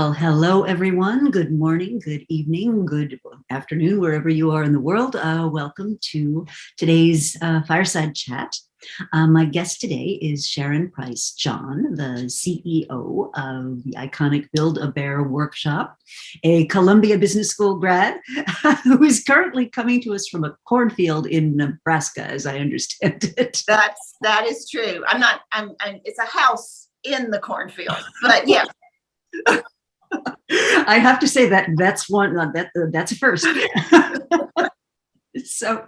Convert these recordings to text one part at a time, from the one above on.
Well, hello, everyone. Good morning, good evening, good afternoon, wherever you are in the world. Welcome to today's Fireside Chat. My guest today is Sharon Price John, the CEO of the iconic Build-A-Bear Workshop, a Columbia Business School grad who is currently coming to us from a cornfield in Nebraska, as I understand it. That is true. It's a house in the cornfield, but yeah. I have to say that's a first. So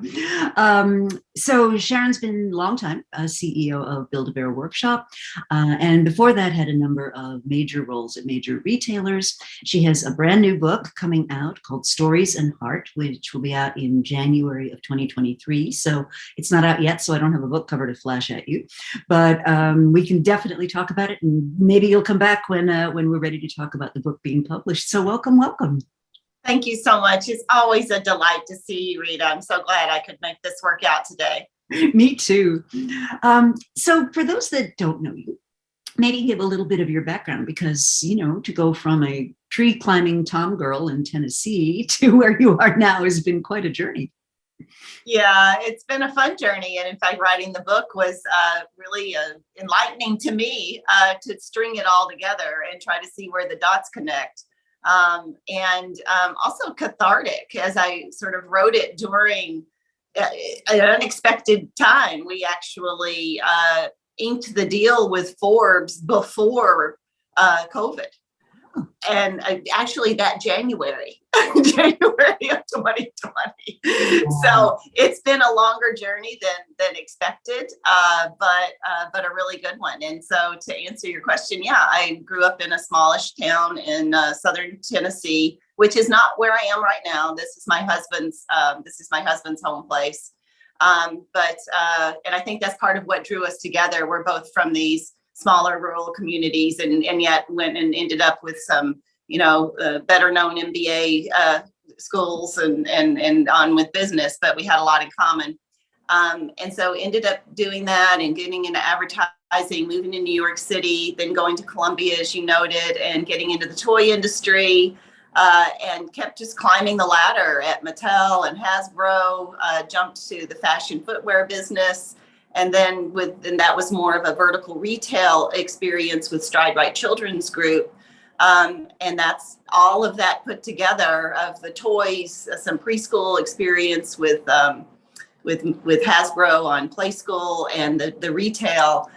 Sharon's been a long time CEO of Build-A-Bear Workshop, and before that had a number of major roles at major retailers. She has a brand new book coming out called Stories and Heart, which will be out in January of 2023. So it's not out yet, so I don't have a book cover to flash at you, but we can definitely talk about it, and maybe you'll come back when we're ready to talk about the book being published. So welcome. Thank you so much. It's always a delight to see you, Rita. I'm so glad I could make this work out today. Me too. So for those that don't know you, maybe give a little bit of your background, because, to go from a tree climbing tom girl in Tennessee to where you are now has been quite a journey. Yeah, it's been a fun journey. And in fact, writing the book was really enlightening to me to string it all together and try to see where the dots connect. And also cathartic, as I sort of wrote it during an unexpected time. We actually inked the deal with Forbes before COVID. And actually that January of 2020. So it's been a longer journey than expected, but a really good one. And so to answer your question, yeah, I grew up in a smallish town in southern Tennessee, which is not where I am right now. This is my husband's home place. And I think that's part of what drew us together. We're both from these smaller rural communities, and yet went and ended up with some, better known MBA schools and on with business, but we had a lot in common. And so ended up doing that and getting into advertising, moving to New York City, then going to Columbia, as you noted, and getting into the toy industry, and kept just climbing the ladder at Mattel and Hasbro, jumped to the fashion footwear business. And then that was more of a vertical retail experience with Stride Right Children's Group. And that's all of that put together of the toys, some preschool experience with Hasbro on Play School, and the retail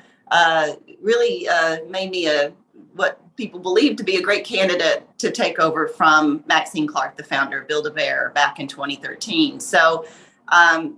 really made me what people believe to be a great candidate to take over from Maxine Clark, the founder of Build-A-Bear, back in 2013. So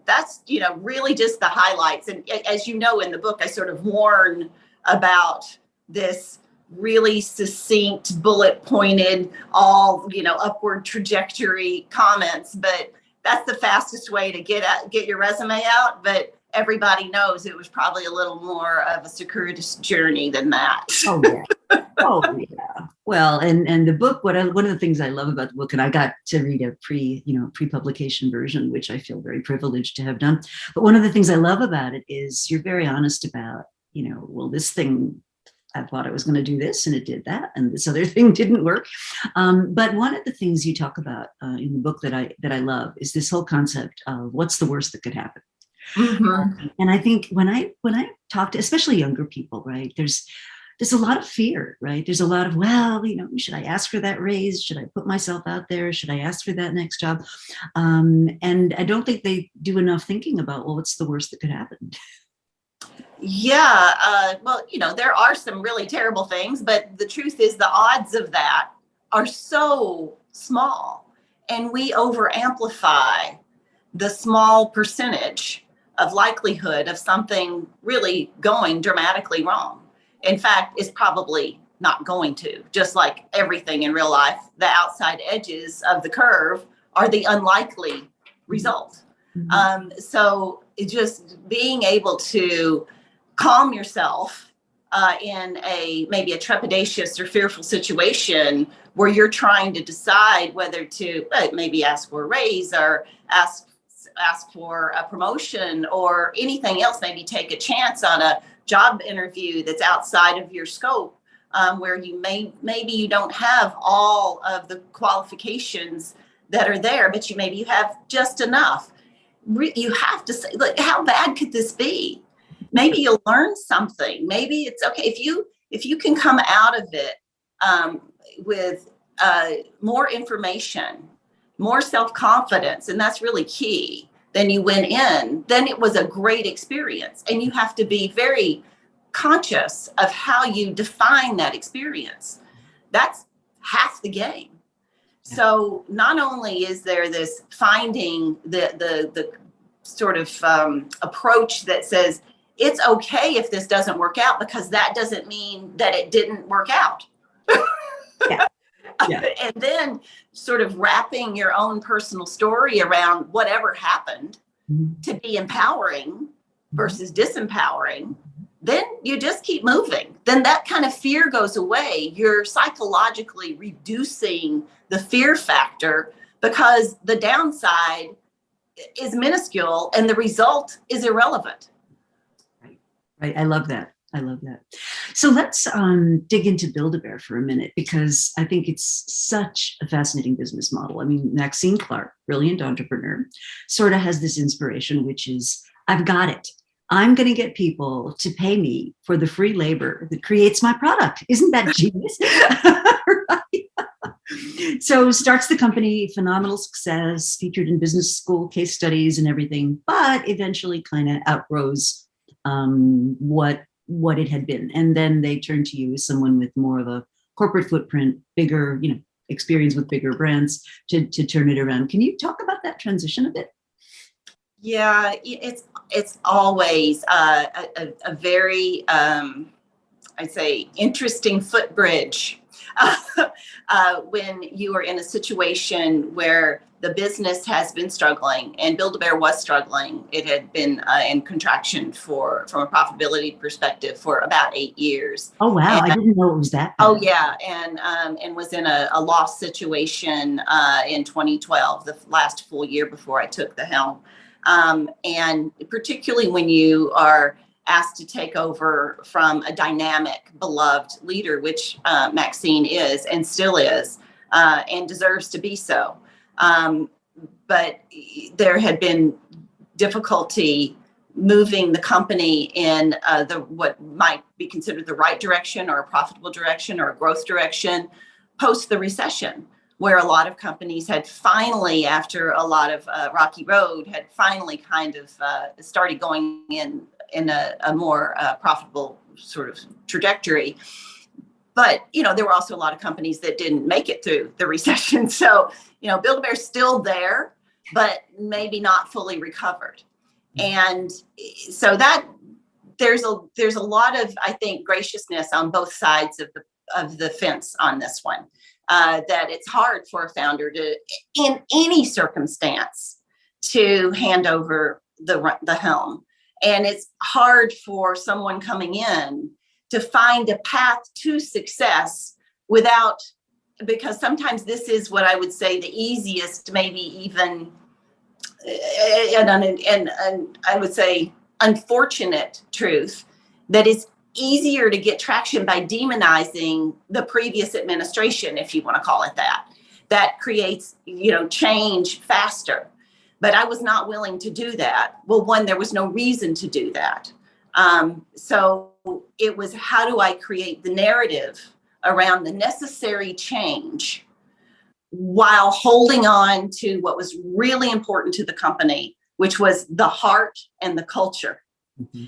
that's, really just the highlights. And as you know, in the book, I sort of warn about this really succinct, bullet pointed, all, upward trajectory comments, but that's the fastest way to get your resume out. But everybody knows it was probably a little more of a circuitous journey than that. Oh, yeah. Oh, yeah. Well, and the book, one of the things I love about the book, and I got to read a pre-publication version, which I feel very privileged to have done. But one of the things I love about it is you're very honest about, well, this thing, I thought I was going to do this and it did that, and this other thing didn't work. But one of the things you talk about in the book that I love is this whole concept of what's the worst that could happen. Mm-hmm. And I think when I talk to especially younger people, right, there's a lot of fear, right? There's a lot of, should I ask for that raise? Should I put myself out there? Should I ask for that next job? And I don't think they do enough thinking about, well, what's the worst that could happen? Yeah, well, there are some really terrible things, but the truth is the odds of that are so small, and we over amplify the small percentage of likelihood of something really going dramatically wrong. In fact, it's probably not going to. Just like everything in real life, the outside edges of the curve are the unlikely result. Mm-hmm. So just being able to calm yourself in maybe a trepidatious or fearful situation where you're trying to decide whether to maybe ask for a raise or ask for a promotion or anything else, maybe take a chance on a job interview that's outside of your scope, where maybe you don't have all of the qualifications that are there, but maybe you have just enough. You have to say, like, how bad could this be? Maybe you'll learn something. Maybe it's okay if you can come out of it with more information, more self-confidence, and that's really key, than you went in, then it was a great experience. And you have to be very conscious of how you define that experience. That's half the game. So not only is there this finding the sort of approach that says it's okay if this doesn't work out, because that doesn't mean that it didn't work out. Yeah. Yeah. And then sort of wrapping your own personal story around whatever happened to be empowering versus disempowering, then you just keep moving. Then that kind of fear goes away. You're psychologically reducing the fear factor because the downside is minuscule and the result is irrelevant. Right. I love that. I love that. So let's dig into Build-A-Bear for a minute, because I think it's such a fascinating business model. I mean, Maxine Clark, brilliant entrepreneur, sort of has this inspiration, which is, I've got it. I'm going to get people to pay me for the free labor that creates my product. Isn't that genius? Right? So starts the company, phenomenal success, featured in business school case studies and everything, but eventually kind of outgrows what it had been. And then they turn to you as someone with more of a corporate footprint, bigger, experience with bigger brands to turn it around. Can you talk about that transition a bit? Yeah, it's always a very, I'd say, interesting footbridge when you are in a situation where the business has been struggling, and Build-A-Bear was struggling. It had been in contraction from a profitability perspective for about 8 years. Oh, wow. I didn't know it was that bad. Oh, yeah. And was in a loss situation in 2012, the last full year before I took the helm. And particularly when you are asked to take over from a dynamic, beloved leader, which Maxine is and still is, and deserves to be so. But there had been difficulty moving the company in what might be considered the right direction, or a profitable direction, or a growth direction post the recession, where a lot of companies had finally, after a lot of rocky road, had finally kind of started going in a more profitable sort of trajectory. But, there were also a lot of companies that didn't make it through the recession. So, Build-A-Bear's still there, but maybe not fully recovered. And so that there's a lot of, I think, graciousness on both sides of the fence on this one. That it's hard for a founder to, in any circumstance, to hand over the helm. And it's hard for someone coming in to find a path to success because sometimes this is what I would say the easiest, maybe even, and I would say unfortunate truth, that is easier to get traction by demonizing the previous administration, if you want to call it that. That creates, change faster. But I was not willing to do that. Well, one, there was no reason to do that. So it was, how do I create the narrative around the necessary change while holding on to what was really important to the company, which was the heart and the culture. Mm-hmm.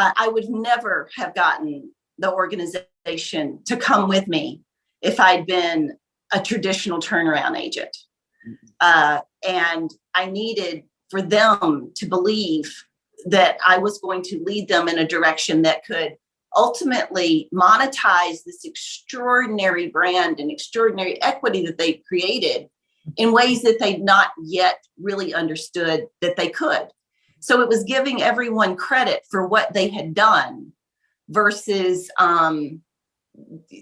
I would never have gotten the organization to come with me if I'd been a traditional turnaround agent. And I needed for them to believe that I was going to lead them in a direction that could ultimately monetize this extraordinary brand and extraordinary equity that they created in ways that they'd not yet really understood that they could. So it was giving everyone credit for what they had done versus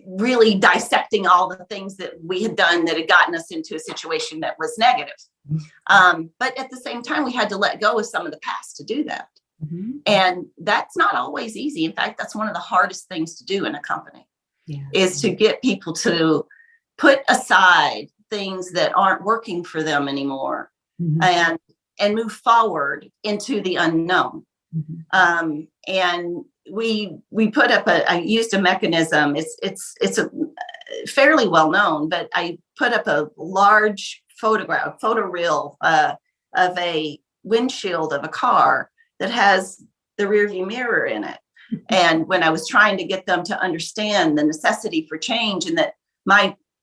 really dissecting all the things that we had done that had gotten us into a situation that was negative. But at the same time, we had to let go of some of the past to do that. Mm-hmm. And that's not always easy. In fact, that's one of the hardest things to do in a company. Yeah. is to get people to put aside things that aren't working for them anymore, Mhm. and move forward into the unknown. Mhm. And we put up I used a mechanism. It's a fairly well known, but I put up a large photoreal of a windshield of a car that has the rearview mirror in it. And when I was trying to get them to understand the necessity for change, and that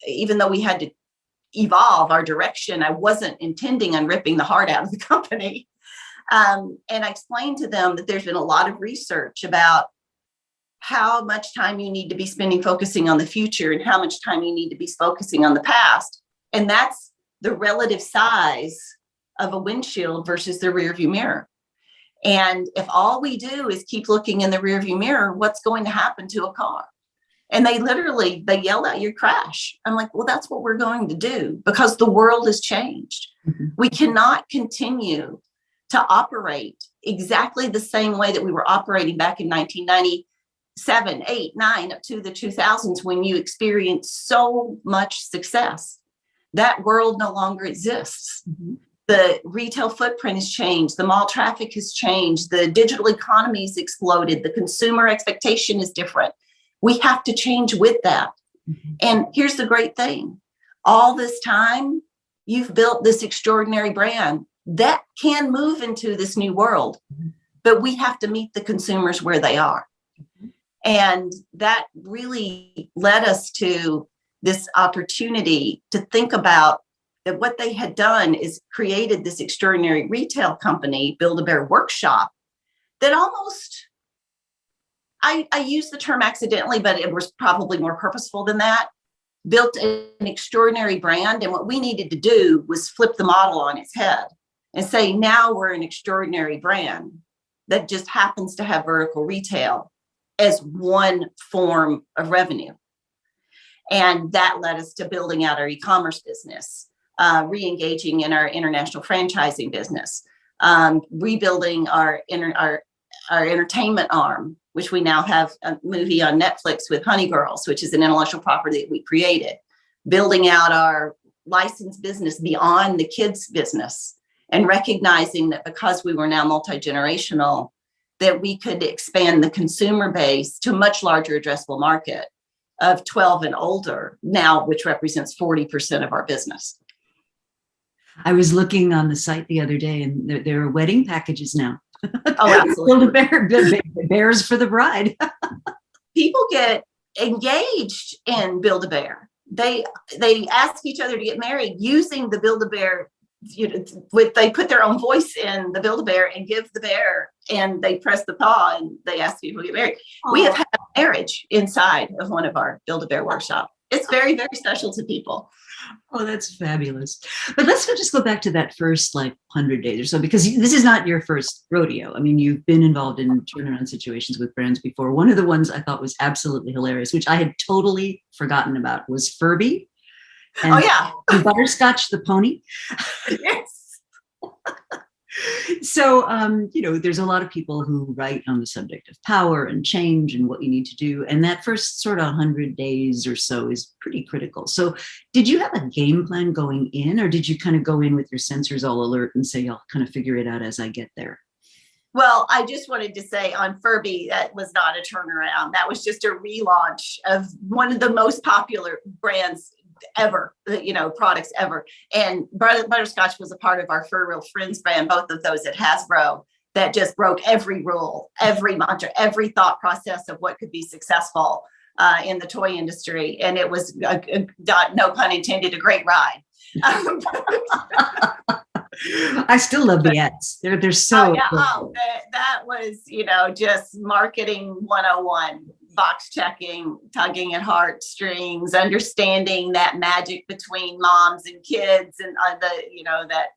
even though we had to evolve our direction, I wasn't intending on ripping the heart out of the company. And I explained to them that there's been a lot of research about how much time you need to be spending focusing on the future and how much time you need to be focusing on the past. And that's the relative size of a windshield versus the rearview mirror. And if all we do is keep looking in the rearview mirror, what's going to happen to a car? And they yell out, "You crash." I'm like, well, that's what we're going to do, because the world has changed. Mhm. We cannot continue to operate exactly the same way that we were operating back in 1997, 8, 9, up to the 2000s, when you experienced so much success. That world no longer exists. Mhm. The retail footprint has changed. The mall traffic has changed. The digital economy has exploded. The consumer expectation is different. We have to change with that. Mhm. And here's the great thing. All this time, you've built this extraordinary brand that can move into this new world, but we have to meet the consumers where they are. And that really led us to this opportunity to think about that what they had done is created this extraordinary retail company, Build-A-Bear Workshop, that almost, I use the term accidentally, but it was probably more purposeful than that, built an extraordinary brand. And what we needed to do was flip the model on its head and say, now we're an extraordinary brand that just happens to have vertical retail as one form of revenue. And that led us to building out our e-commerce business, re-engaging in our international franchising business, rebuilding our entertainment arm, which we now have a movie on Netflix with Honey Girls, which is an intellectual property that we created, building out our licensed business beyond the kids business, and recognizing that because we were now multi-generational, that we could expand the consumer base to a much larger addressable market of 12 and older now, which represents 40% of our business. I was looking on the site the other day, and there are wedding packages now. Oh, absolutely. Build-A-Bear, bears for the bride. People get engaged in Build-A-Bear. They ask each other to get married using the Build-A-Bear. They put their own voice in the Build-A-Bear and give the bear, and they press the paw, and they ask people to get married. Aww. We have had a marriage inside of one of our Build-A-Bear workshops. It's very, very special to people. Oh, that's fabulous. But let's just go back to that first 100 days or so, because this is not your first rodeo. I mean, you've been involved in turnaround situations with brands before. One of the ones I thought was absolutely hilarious, which I had totally forgotten about, was Furby. And, oh, yeah. And Butterscotch the pony. Yes. So, there's a lot of people who write on the subject of power and change and what you need to do. And that first sort of 100 days or so is pretty critical. So did you have a game plan going in, or did you kind of go in with your sensors all alert and say, I'll kind of figure it out as I get there? Well, I just wanted to say on Furby, that was not a turnaround. That was just a relaunch of one of the most popular brands ever, products ever. And Butterscotch was a part of our Fur Real Friends brand, both of those at Hasbro, that just broke every rule, every mantra, every thought process of what could be successful in the toy industry. And it was, no pun intended, a great ride. I still love the ads. They're so oh, yeah. That was, just marketing 101. Box checking, tugging at heartstrings, understanding that magic between moms and kids, and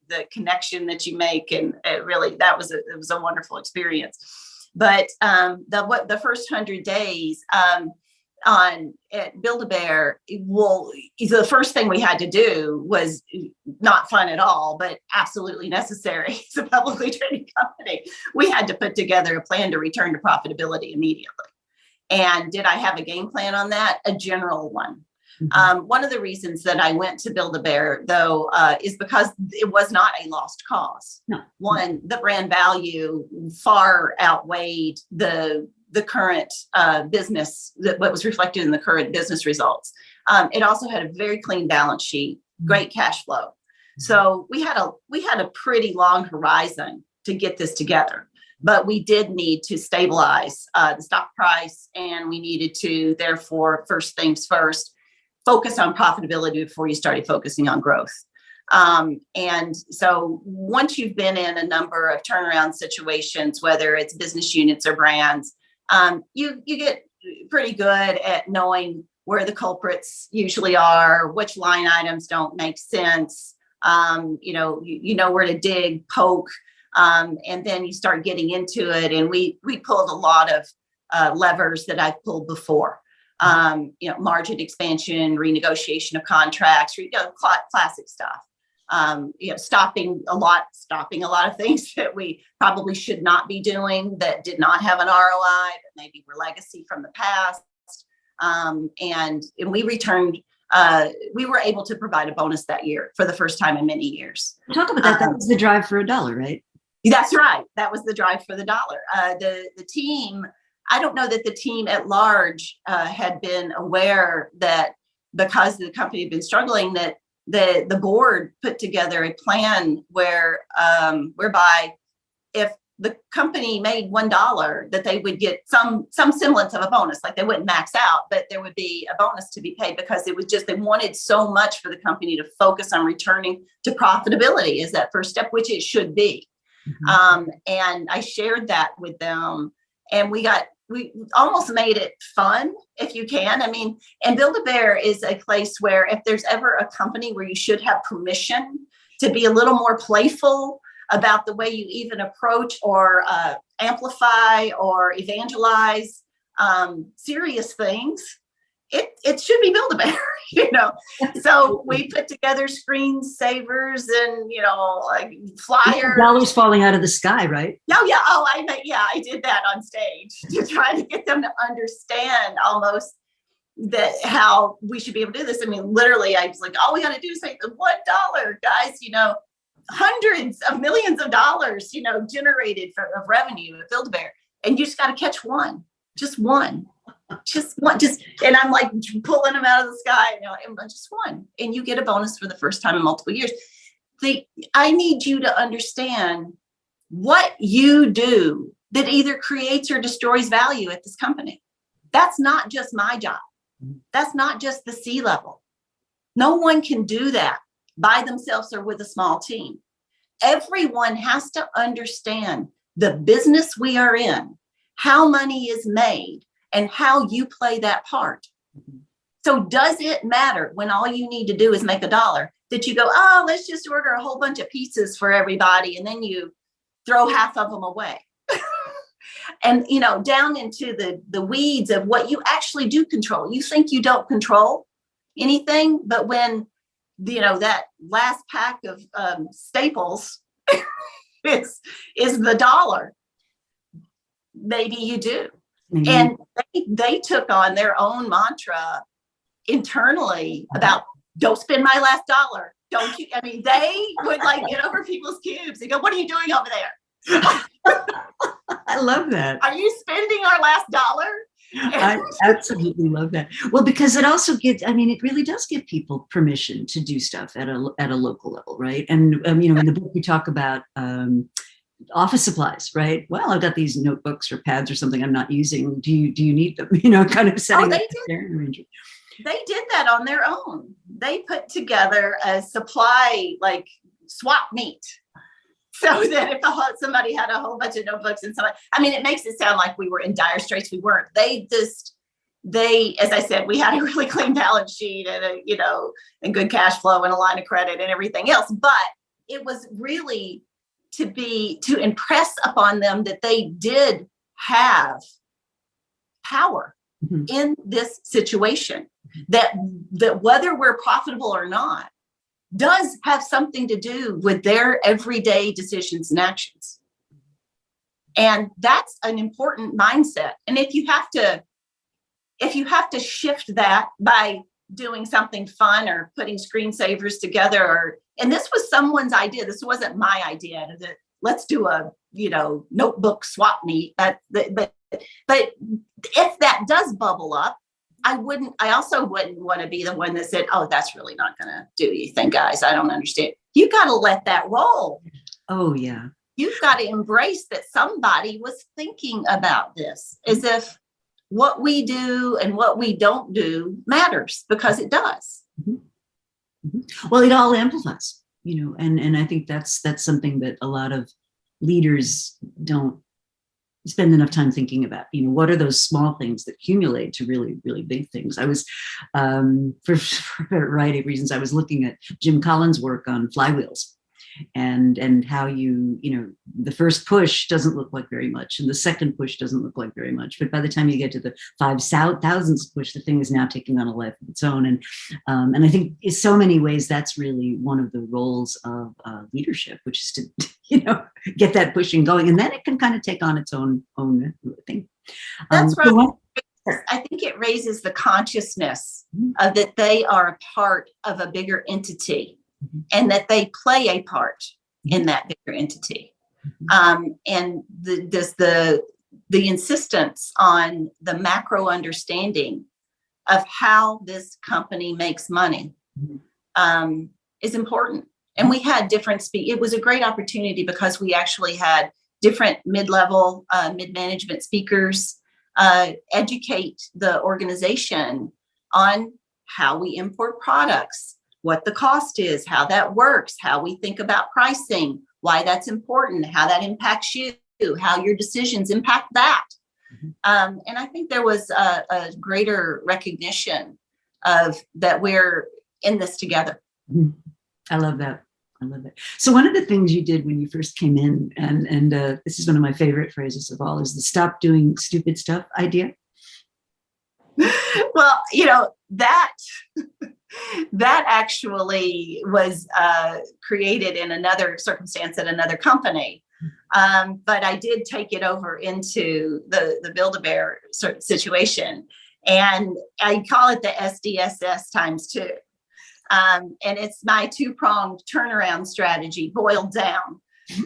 the connection that you make, and it was a wonderful experience. But the first 100 days at Build-A-Bear, the first thing we had to do was not fun at all, but absolutely necessary. It's a publicly traded company. We had to put together a plan to return to profitability immediately. And did I have a game plan on that? A general one. One of the reasons that I went to Build-A-Bear, though, is because it was not a lost cause. No. One, the brand value far outweighed the current business, what was reflected in the current business results. It also had a very clean balance sheet, great cash flow. So we had a pretty long horizon to get this together. But we did need to stabilize the stock price, and we needed to, therefore, first things first, focus on profitability before you started focusing on growth. And so once you've been in a number of turnaround situations, whether it's business units or brands, you get pretty good at knowing where the culprits usually are, which line items don't make sense. You know where to dig, poke. And then you start getting into it. And we pulled a lot of levers that I've pulled before. Margin expansion, renegotiation of contracts, classic stuff. Stopping a lot of things that we probably should not be doing that did not have an ROI, that maybe were legacy from the past. And we returned. We were able to provide a bonus that year for the first time in many years. Talk about that. That was the drive for $1, right? That's right. That was the drive for the dollar. The team, I don't know that the team at large had been aware that because the company had been struggling, that the board put together a plan whereby if the company made $1, that they would get some semblance of a bonus. Like they wouldn't max out, but there would be a bonus to be paid, because it was just, they wanted so much for the company to focus on returning to profitability as that first step, which it should be. And I shared that with them, and we almost made it fun, if you can. I mean, and Build-A-Bear is a place where if there's ever a company where you should have permission to be a little more playful about the way you even approach or amplify or evangelize serious things, it should be Build-A-Bear, So we put together screensavers and, like flyers. Dollars falling out of the sky, right? Oh, yeah. Oh, I did that on stage to try to get them to understand almost how we should be able to do this. I mean, literally, I was like, all we got to do is say the $1, guys, hundreds of millions of dollars, generated of revenue at Build-A-Bear. And you just got to catch one, just one. And I'm like pulling them out of the sky, just one, and you get a bonus for the first time in multiple years. I need you to understand what you do that either creates or destroys value at this company. That's not just my job. That's not just the C-level. No one can do that by themselves or with a small team. Everyone has to understand the business we are in, how money is made, and how you play that part. So does it matter when all you need to do is make $1 that you go, oh, let's just order a whole bunch of pizzas for everybody, and then you throw half of them away? And, down into the weeds of what you actually do control. You think you don't control anything, but when, that last pack of staples is the $1, maybe you do. Mm-hmm. And they took on their own mantra internally about don't spend my last $1. Don't you? I mean, they would get over people's cubes and go, what are you doing over there? I love that. Are you spending our last $1? I absolutely love that. Well, because it also it really does give people permission to do stuff at a local level, right? And, in the book we talk about office supplies, right? Well, I've got these notebooks or pads or something I'm not using. Do you need them? Kind of setting up their arrangement. They did that on their own. They put together a supply, like swap meet, so that if somebody had a whole bunch of notebooks and it makes it sound like we were in dire straits. We weren't. They, as I said, we had a really clean balance sheet and and good cash flow and a line of credit and everything else. But it was really to impress upon them that they did have power in this situation, that whether we're profitable or not does have something to do with their everyday decisions and actions. And that's an important mindset. And if you have to if you have to shift that by doing something fun or putting screensavers together, and this was someone's idea, this wasn't my idea, that let's do a, notebook swap meet. But if that does bubble up, I also wouldn't want to be the one that said, oh, that's really not going to do anything, guys. I don't understand. You got to let that roll. Oh, yeah. You've got to embrace that somebody was thinking about this, as if what we do and what we don't do matters, because it does. Well, it all amplifies, and I think that's something that a lot of leaders don't spend enough time thinking about. What are those small things that accumulate to really, really big things? I was, for a variety of reasons, I was looking at Jim Collins' work on flywheels, and how the first push doesn't look like very much, and the second push doesn't look like very much, but by the time you get to the 5,000th push, the thing is now taking on a life of its own. And I think in so many ways that's really one of the roles of leadership, which is to get that pushing going, and then it can kind of take on its own thing. That's right. I think it raises the consciousness of that they are a part of a bigger entity, and that they play a part in that bigger entity. And the insistence on the macro understanding of how this company makes money is important. And we had different it was a great opportunity because we actually had different mid-level, mid-management speakers educate the organization on how we import products, what the cost is, how that works, how we think about pricing, why that's important, how that impacts you, how your decisions impact that. And I think there was a greater recognition of that we're in this together. I love that. So one of the things you did when you first came in, and this is one of my favorite phrases of all, is the stop doing stupid stuff idea. Well, that actually was created in another circumstance at another company. But I did take it over into the Build-A-Bear situation. And I call it the SDSS times 2. And it's my 2-pronged turnaround strategy boiled down.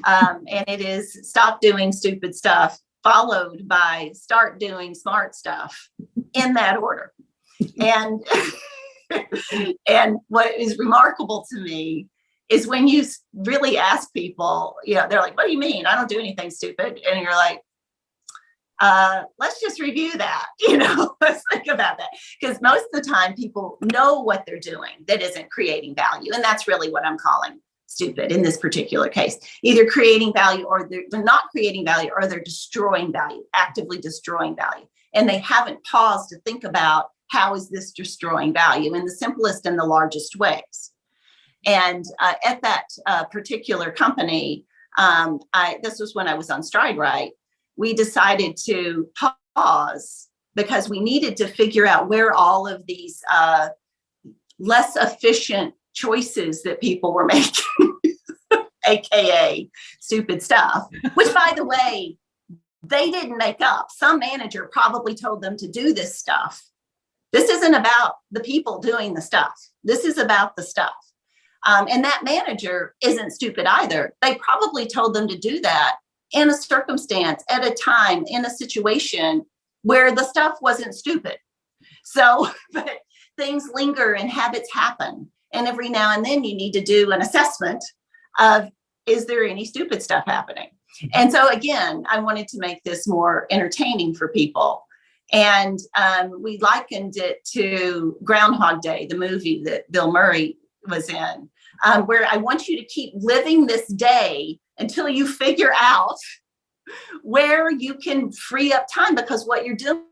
And it is stop doing stupid stuff, followed by start doing smart stuff, in that order. And and what is remarkable to me is when you really ask people, they're like, what do you mean? I don't do anything stupid. And you're like, let's just review that. Let's think about that. Because most of the time people know what they're doing that isn't creating value. And that's really what I'm calling stupid in this particular case. Either creating value, or they're not creating value, or they're destroying value, actively destroying value. And they haven't paused to think about, how is this destroying value in the simplest and the largest ways? And at that particular company, this was when I was on Stride Right, we decided to pause because we needed to figure out where all of these less efficient choices that people were making, AKA stupid stuff, which, by the way, they didn't make up. Some manager probably told them to do this stuff. This isn't about the people doing the stuff. This is about the stuff. And that manager isn't stupid either. They probably told them to do that in a circumstance, at a time, in a situation where the stuff wasn't stupid. So, but things linger and habits happen. And every now and then you need to do an assessment of, is there any stupid stuff happening? And so again, I wanted to make this more entertaining for people. And we likened it to Groundhog Day, the movie that Bill Murray was in, where I want you to keep living this day until you figure out where you can free up time, because what you're doing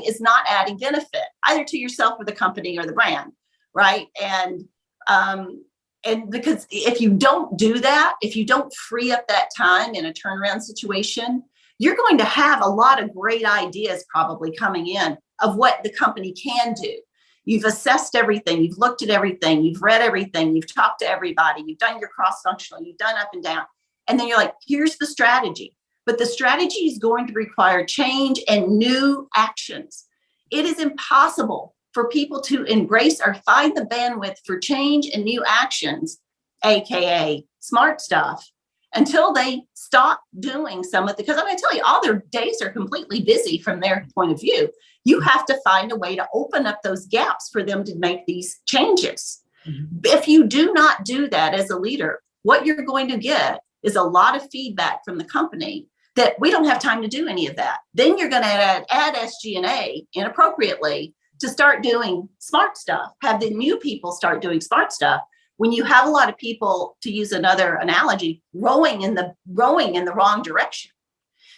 is not adding benefit either to yourself or the company or the brand, right? And because if you don't do that, if you don't free up that time in a turnaround situation, you're going to have a lot of great ideas probably coming in of what the company can do. You've assessed everything, you've looked at everything, you've read everything, you've talked to everybody, you've done your cross-functional, you've done up and down. And then you're like, here's the strategy. But the strategy is going to require change and new actions. it is impossible for people to embrace or find the bandwidth for change and new actions, AKA smart stuff, until they stop doing some of the, because I'm going to tell you, all their days are completely busy from their point of view. You have to find a way to open up those gaps for them to make these changes. If you do not do that as a leader, what you're going to get is a lot of feedback from the company that we don't have time to do any of that. Then you're going to add SG&A inappropriately to start doing smart stuff, have the new people start doing smart stuff. When you have a lot of people, to use another analogy, rowing in the wrong direction.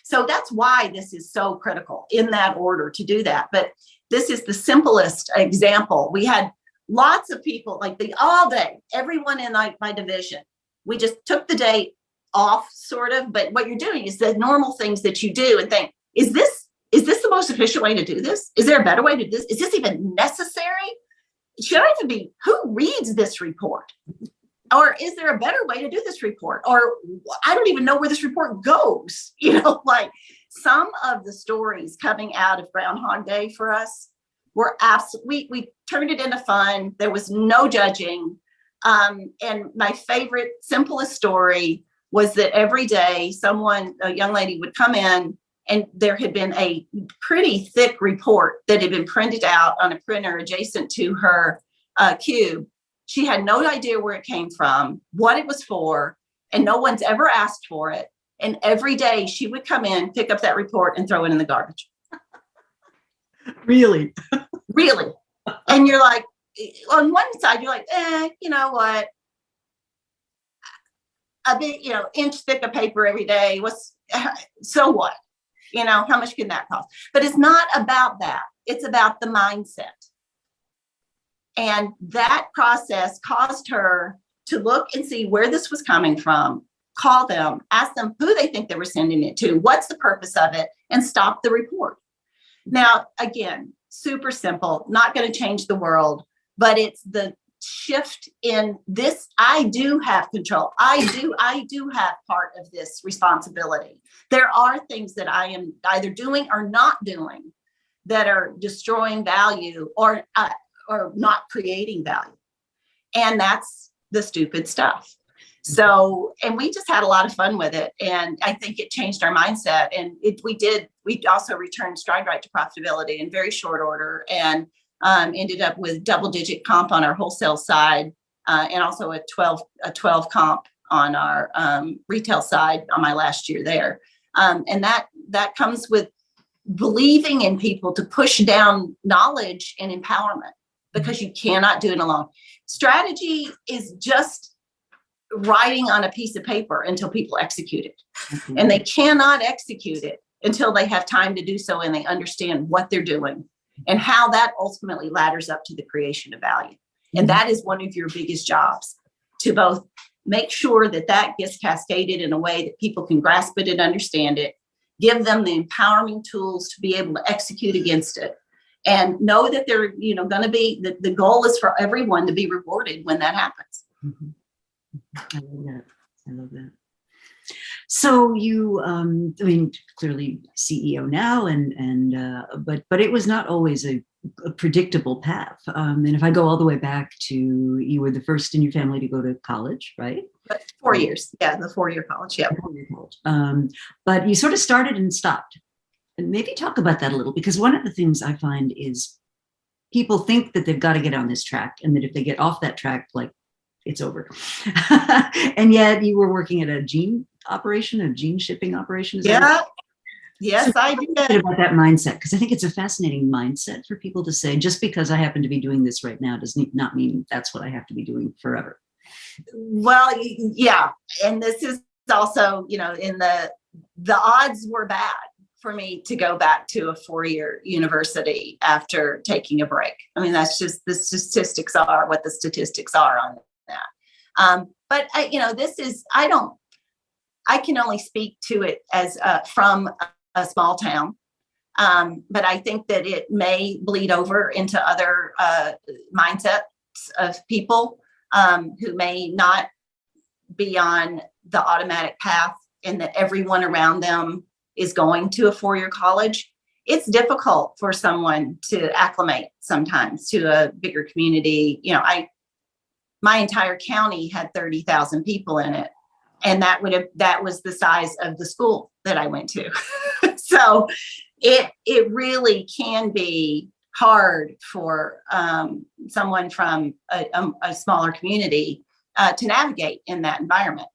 So that's why this is so critical in that order to do that. But this is the simplest example. We had lots of people, like all day, everyone in my division, we just took the day off, sort of. But what you're doing is the normal things that you do and think, is this the most efficient way to do this? Is there a better way to do this? Is this even necessary? Should I even be, who reads this report? Or is there a better way to do this report? Or I don't even know where this report goes. Like some of the stories coming out of Groundhog Day for us were absolutely, we turned it into fun. There was no judging. And my favorite, simplest story was that every day a young lady would come in, and there had been a pretty thick report that had been printed out on a printer adjacent to her cube. She had no idea where it came from, what it was for, and no one's ever asked for it. And every day she would come in, pick up that report, and throw it in the garbage. Really? Really. And you're like, on one side, you're like, you know what? A big, inch thick of paper every day. So what? How much can that cost? But it's not about that. It's about the mindset. And that process caused her to look and see where this was coming from, call them, ask them who they think they were sending it to, what's the purpose of it, and stop the report. Now, again, super simple, not going to change the world, but it's the shift in this. I do have control. I do have part of this responsibility. There are things that I am either doing or not doing that are destroying value or not creating value. And that's the stupid stuff. So, and we just had a lot of fun with it. And I think it changed our mindset. And we also returned Stride Right to profitability in very short order, and ended up with double-digit comp on our wholesale side, and also a 12 comp on our retail side on my last year there. And that comes with believing in people to push down knowledge and empowerment, because you cannot do it alone. Strategy is just writing on a piece of paper until people execute it. Mm-hmm. And they cannot execute it until they have time to do so and they understand what they're doing and how that ultimately ladders up to the creation of value. And that is one of your biggest jobs, to both make sure that gets cascaded in a way that people can grasp it and understand it, give them the empowering tools to be able to execute against it, and know that they're, going to be, the goal is for everyone to be rewarded when that happens. Mm-hmm. I love that. So you, clearly CEO now, but it was not always a predictable path. And if I go all the way back to, you were the first in your family to go to college, right? 4 years. Yeah, the 4-year college. Yeah. 4-year college. But you sort of started and stopped. And maybe talk about that a little, because one of the things I find is people think that they've got to get on this track, and that if they get off that track, like, it's over. And yet you were working at a gene shipping operation. Yeah. Yes, so I did. About that mindset, because I think it's a fascinating mindset for people to say, just because I happen to be doing this right now does not mean that's what I have to be doing forever. Well, yeah. And this is also, in the odds were bad for me to go back to a 4-year university after taking a break. I mean, that's just, the statistics are what the statistics are on that. But I can only speak to it as from a small town. But I think that it may bleed over into other mindsets of people who may not be on the automatic path, and that everyone around them is going to a 4-year college. it's difficult for someone to acclimate sometimes to a bigger community. My entire county had 30,000 people in it. And that was the size of the school that I went to. So it really can be hard for someone from a smaller community to navigate in that environment.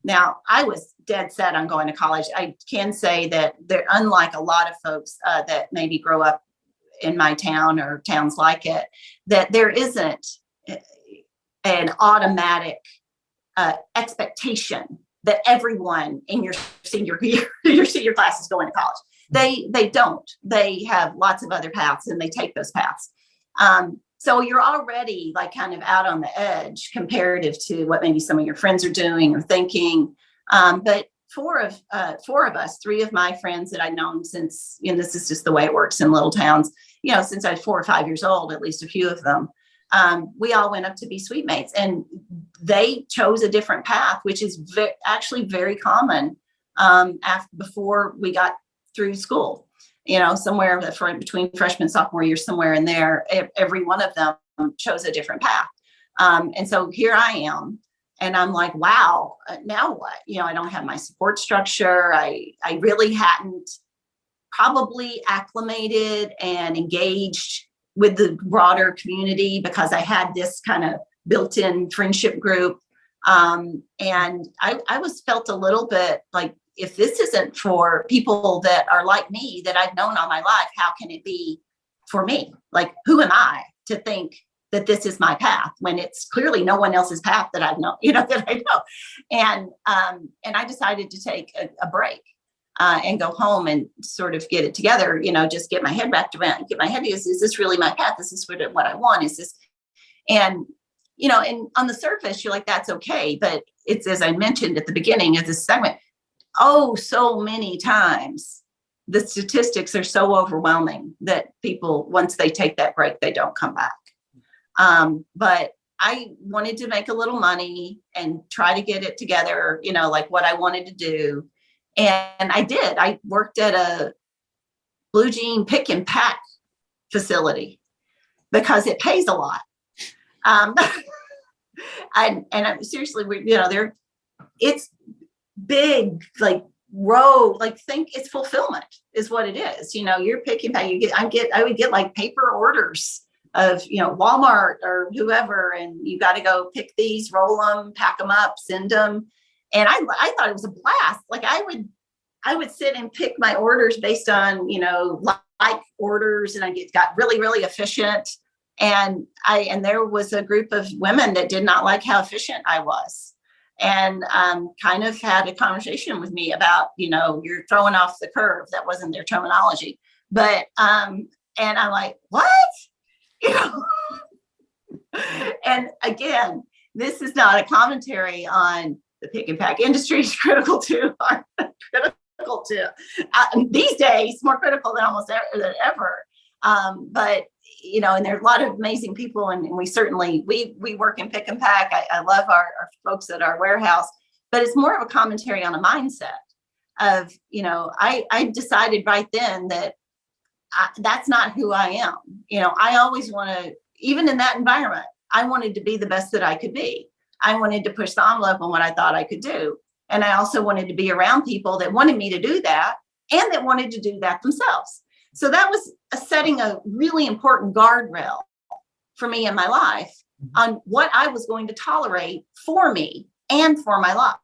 Now, I was dead set on going to college. I can say that unlike a lot of folks that maybe grow up in my town or towns like it, that there isn't an automatic expectation that everyone in your senior class is going to college. They don't. They have lots of other paths, and they take those paths. So you're already like kind of out on the edge comparative to what maybe some of your friends are doing or thinking. But four of us, three of my friends that I've known since, this is just the way it works in little towns, since I was 4 or 5 years old, at least a few of them, we all went up to be suite mates, and they chose a different path, which is actually very common before we got through school. Somewhere between freshman and sophomore year, somewhere in there, every one of them chose a different path. And so here I am, and I'm like, wow, now what? I don't have my support structure. I really hadn't probably acclimated and engaged with the broader community because I had this kind of built-in friendship group. And I felt a little bit like, if this isn't for people that are like me, that I've known all my life, how can it be for me? Like, who am I to think that this is my path when it's clearly no one else's path that I know, that I know. And I decided to take a break and go home and sort of get it together, just get my head wrapped around, get my head, is this really my path? Is this what I want? Is this? And, and on the surface, you're like, that's okay. But it's, as I mentioned at the beginning of this segment, so many times the statistics are so overwhelming that people, once they take that break, they don't come back. But I wanted to make a little money and try to get it together, like what I wanted to do. And I did. I worked at a blue jean pick and pack facility because it pays a lot. And I'm seriously, it's big, like think it's fulfillment is what it is. You're picking pack. I would get like paper orders of, Walmart or whoever, and you got to go pick these, roll them, pack them up, send them. And I thought it was a blast. Like I would sit and pick my orders based on, like orders, and I got really, really efficient. And there was a group of women that did not like how efficient I was, and kind of had a conversation with me about, you're throwing off the curve. That wasn't their terminology, but and I'm like, what? And again, this is not a commentary on the pick and pack industry is critical to these days, more critical than almost ever. But and there are a lot of amazing people, and we certainly we work in pick and pack. I love our folks at our warehouse, but it's more of a commentary on a mindset of, I decided right then that that's not who I am. I always want to, even in that environment, I wanted to be the best that I could be. I wanted to push the envelope on what I thought I could do. And I also wanted to be around people that wanted me to do that and that wanted to do that themselves. So that was setting a really important guardrail for me in my life on what I was going to tolerate for me and for my life.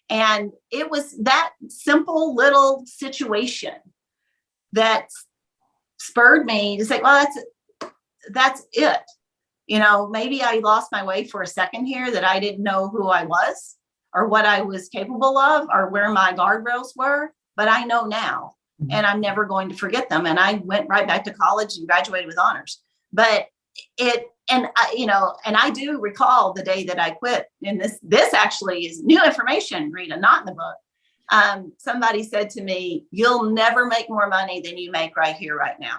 And it was that simple little situation that spurred me to say, well, that's it. Maybe I lost my way for a second here, that I didn't know who I was or what I was capable of or where my guardrails were, but I know now, and I'm never going to forget them. And I went right back to college and graduated with honors. But I do recall the day that I quit. And this actually is new information, Rita, not in the book. Somebody said to me, "You'll never make more money than you make right here, right now."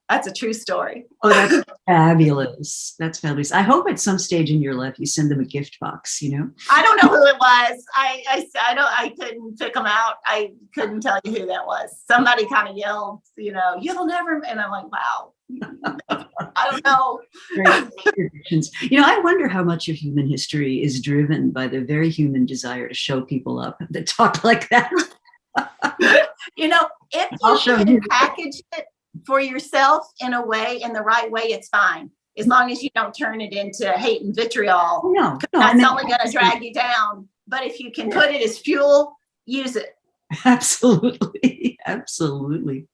That's a true story. Oh, that's fabulous. That's fabulous. I hope at some stage in your life you send them a gift box, you know? I don't know who it was. I couldn't pick them out. I couldn't tell you who that was. Somebody kind of yelled, you'll never, and I'm like, wow. I don't know. You know, I wonder how much of human history is driven by the very human desire to show people up that talk like that. If you can package it for yourself in the right way, it's fine. As long as you don't turn it into hate and vitriol. No, that's only going to drag you down. But if you can put it as fuel, use it. Absolutely. Absolutely.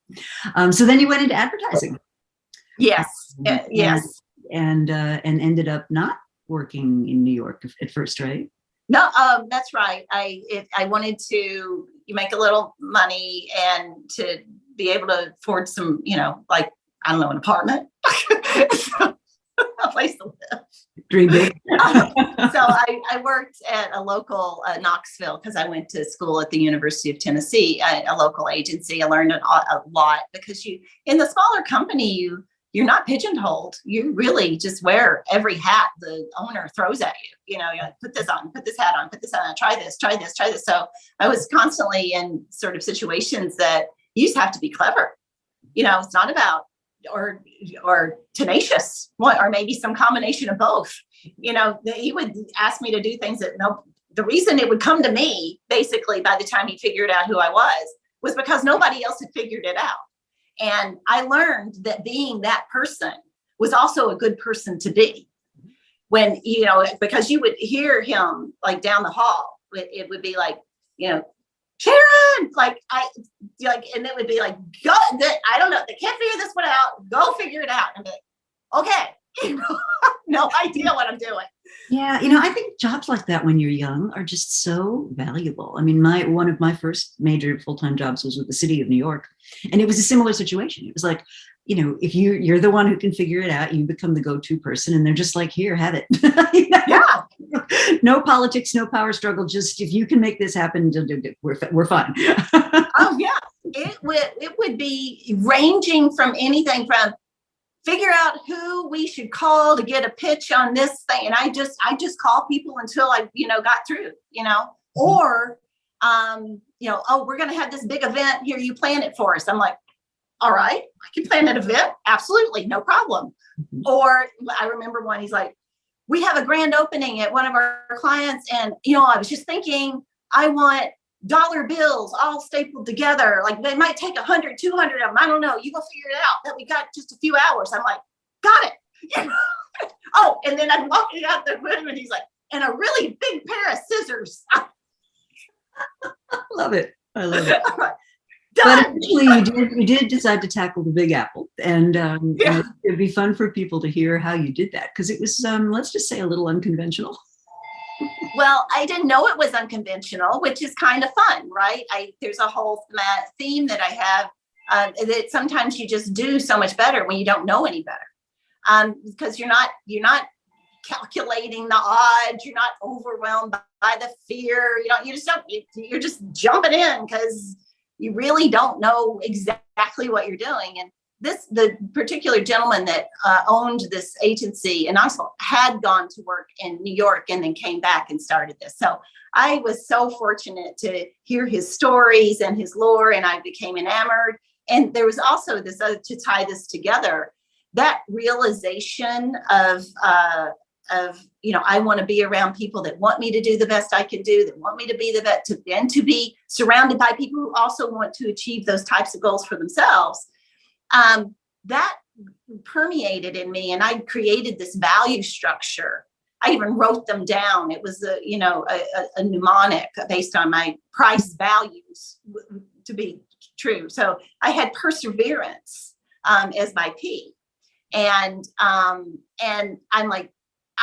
So then you went into advertising. Yes. Yes. And ended up not working in New York at first, right? No, that's right. I wanted to make a little money and to be able to afford some, like, I don't know, an apartment, a place to live. Dream big. So I worked at a local Knoxville, because I went to school at the University of Tennessee, a local agency. I learned a lot, because in the smaller company, you're not pigeonholed. You really just wear every hat the owner throws at you. You put this on, put this hat on, put this on, try this. So I was constantly in sort of situations that you just have to be clever. It's not about or tenacious, or maybe some combination of both. He would ask me to do things that the reason it would come to me, basically, by the time he figured out who I was because nobody else had figured it out. And I learned that being that person was also a good person to be. When, because you would hear him like down the hall, it would be like, Sharon, and it would be like, go, I don't know, they can't figure this one out. Go figure it out. And I'm like, okay, no idea what I'm doing. Yeah, I think jobs like that when you're young are just so valuable. I mean, one of my first major full-time jobs was with the city of New York, and it was a similar situation. It was like, if you're the one who can figure it out, you become the go-to person, and they're just like, here, have it. Yeah. No politics, no power struggle. Just if you can make this happen, we're fine. Oh yeah, it would be ranging from anything from figure out who we should call to get a pitch on this thing, and I just call people until I got through. Or oh, we're going to have this big event here. You plan it for us. I'm like, all right, I can plan an event. Absolutely. No problem. Mm-hmm. Or I remember one, he's like, we have a grand opening at one of our clients. And, I was just thinking, I want dollar bills all stapled together. Like they might take 100, 200 of them. I don't know. You go figure it out. That we got just a few hours. I'm like, got it. Oh, and then I'm walking out the room and he's like, and a really big pair of scissors. I love it. But eventually you did decide to tackle the Big Apple, and it'd be fun for people to hear how you did that, because it was, let's just say, a little unconventional. Well, I didn't know it was unconventional, which is kind of fun, right? There's a whole theme that I have that sometimes you just do so much better when you don't know any better, because you're not calculating the odds, you're not overwhelmed by the fear. You're just jumping in because you really don't know exactly what you're doing. And the particular gentleman that owned this agency in Knoxville had gone to work in New York and then came back and started this. So I was so fortunate to hear his stories and his lore, and I became enamored. And there was also this to tie this together, that realization of I want to be around people that want me to do the best I can do, that want me to be the best, and to be surrounded by people who also want to achieve those types of goals for themselves. That permeated in me, and I created this value structure. I even wrote them down. It was a mnemonic based on my price values to be true. So I had perseverance as my P, and I'm like,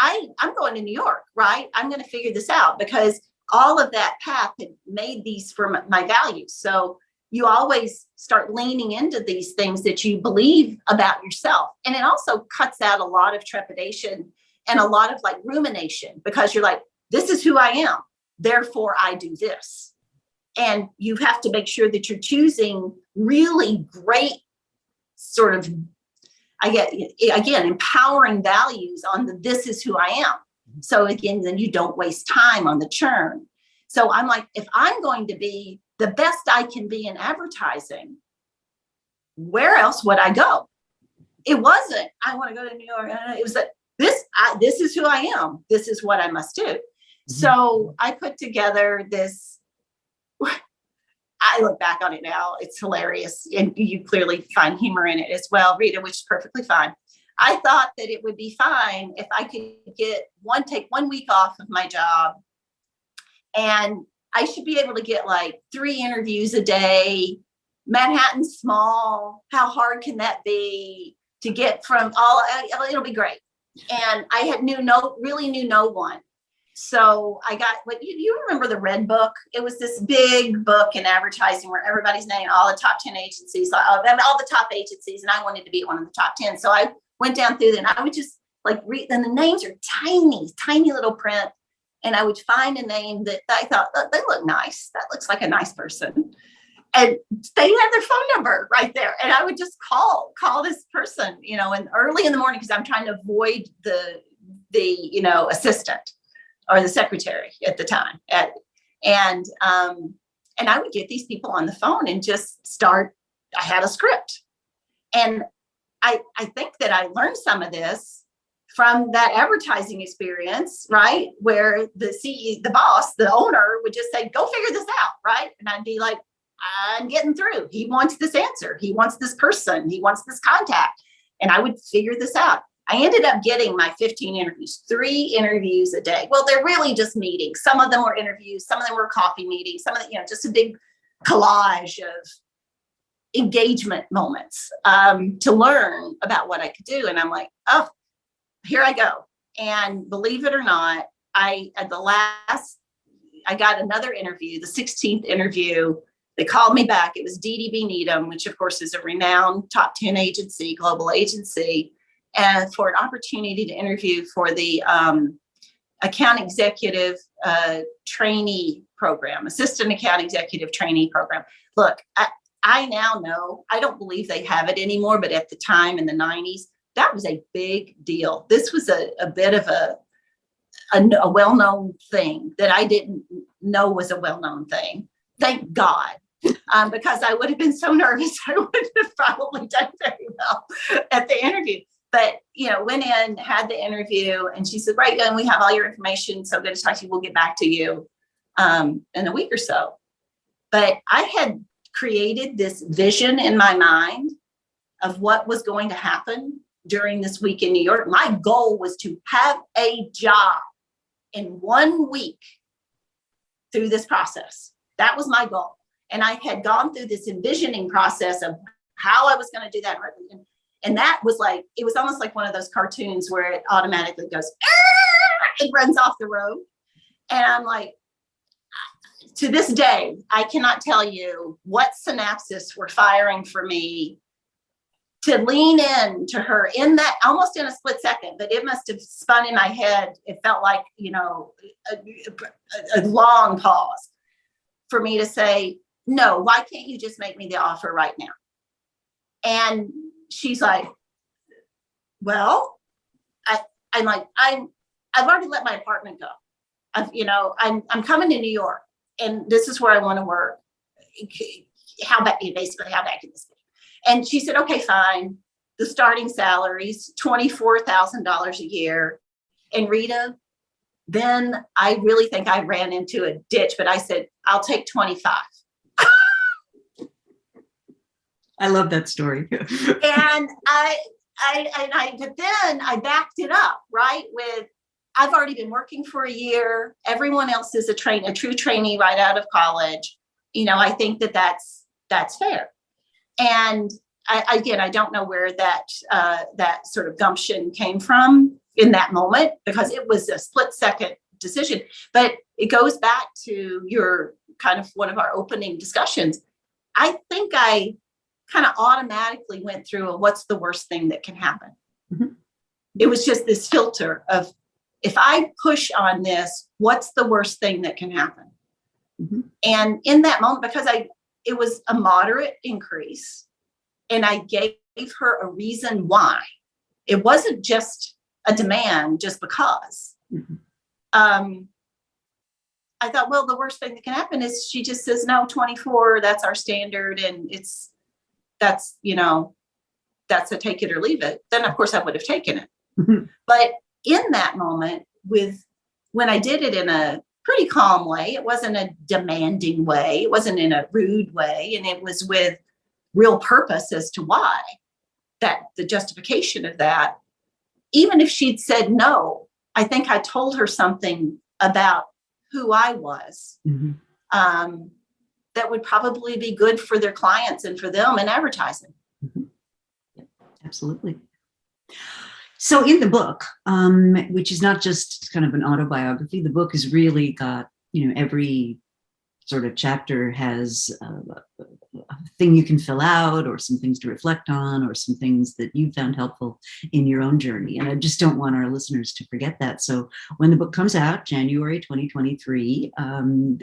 I'm going to New York, right? I'm going to figure this out, because all of that path had made these for my values. So you always start leaning into these things that you believe about yourself. And it also cuts out a lot of trepidation and a lot of rumination, because you're like, this is who I am, therefore I do this. And you have to make sure that you're choosing really great sort of I get, again, empowering values on the, this is who I am. So again, then you don't waste time on the churn. So I'm like, if I'm going to be the best I can be in advertising, where else would I go? It wasn't, I want to go to New York. It was that this is who I am. This is what I must do. Mm-hmm. So I put together this, I look back on it now, it's hilarious. And you clearly find humor in it as well, Rita, which is perfectly fine. I thought that it would be fine if I could take 1 week off of my job, and I should be able to get like 3 interviews a day. Manhattan's small. How hard can that be to get from all? It'll be great. And I really knew no one. So I got what you remember, the Red Book. It was this big book in advertising where everybody's named all the top 10 agencies, all the top agencies, and I wanted to be one of the top 10. So I went down through them, and I would just like read, and the names are tiny little print. And I would find a name that I thought, oh, they look nice. That looks like a nice person. And they had their phone number right there. And I would just call this person, and early in the morning, because I'm trying to avoid the assistant or the secretary at the time. And I would get these people on the phone and just start. I had a script. And I think that I learned some of this from that advertising experience, right? Where the CEO, the boss, the owner would just say, go figure this out, right? And I'd be like, I'm getting through. He wants this answer. He wants this person. He wants this contact. And I would figure this out. I ended up getting my 15 interviews, 3 interviews a day. Well, they're really just meetings. Some of them were interviews. Some of them were coffee meetings. Some of them, just a big collage of engagement moments to learn about what I could do. And I'm like, oh, here I go. And believe it or not, I got another interview, the 16th interview. They called me back. It was DDB Needham, which of course is a renowned top 10 agency, global agency, and for an opportunity to interview for the account executive trainee program, assistant account executive trainee program. Look, I now know, I don't believe they have it anymore, but at the time in the 90s, that was a big deal. This was a bit of a well-known thing that I didn't know was a well-known thing. Thank God, because I would have been so nervous. I wouldn't have probably done very well at the interview. But, went in, had the interview, and she said, right, and we have all your information. So good to talk to you. We'll get back to you in a week or so. But I had created this vision in my mind of what was going to happen during this week in New York. My goal was to have a job in 1 week through this process. That was my goal. And I had gone through this envisioning process of how I was going to do that. And that was like, it was almost like one of those cartoons where it automatically goes, it runs off the road. And I'm like, to this day, I cannot tell you what synapses were firing for me to lean in to her in that almost in a split second, but it must have spun in my head. It felt like, a long pause for me to say, no, why can't you just make me the offer right now? And she's like, well, I'm like, I've already let my apartment go. I'm coming to New York, and this is where I want to work. How bad can this be? And she said, okay, fine. The starting salary's $24,000 a year. And Rita, then I really think I ran into a ditch, but I said, I'll take 25. I love that story. And but then I backed it up, right? With, I've already been working for a year. Everyone else is a true trainee right out of college. I think that's fair. And I don't know where that sort of gumption came from in that moment, because it was a split second decision. But it goes back to your kind of one of our opening discussions. I think I kind of automatically went through what's the worst thing that can happen. Mm-hmm. It was just this filter of, if I push on this, what's the worst thing that can happen? Mm-hmm. And in that moment, because it was a moderate increase, and I gave her a reason why. It wasn't just a demand just because. Mhm. I thought, well, the worst thing that can happen is she just says, no, 24, that's our standard. And that's a take it or leave it. Then of course I would have taken it. Mhm. But in that moment, when I did it in a pretty calm way, it wasn't a demanding way, it wasn't in a rude way, and it was with real purpose as to why, that the justification of that. Even if she'd said no, I think I told her something about who I was, Mhm. that would probably be good for their clients and for them in advertising. Mhm. Yeah, absolutely. So in the book, which is not just kind of an autobiography, the book has really got, every sort of chapter has a thing you can fill out, or some things to reflect on, or some things that you found helpful in your own journey. And I just don't want our listeners to forget that. So when the book comes out, January 2023,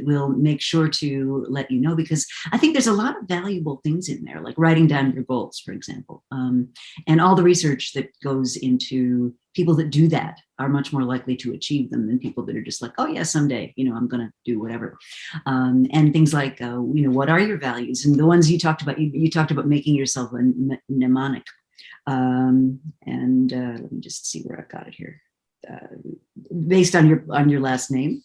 we'll make sure to let you know, because I think there's a lot of valuable things in there, like writing down your goals, for example, and all the research that goes into people that do that are much more likely to achieve them than people that are just like, oh yeah, someday, I'm going to do whatever. And things like, what are your values? And the ones you talked about, you talked about making yourself a mnemonic. And let me just see where I've got it here. Based on your last name,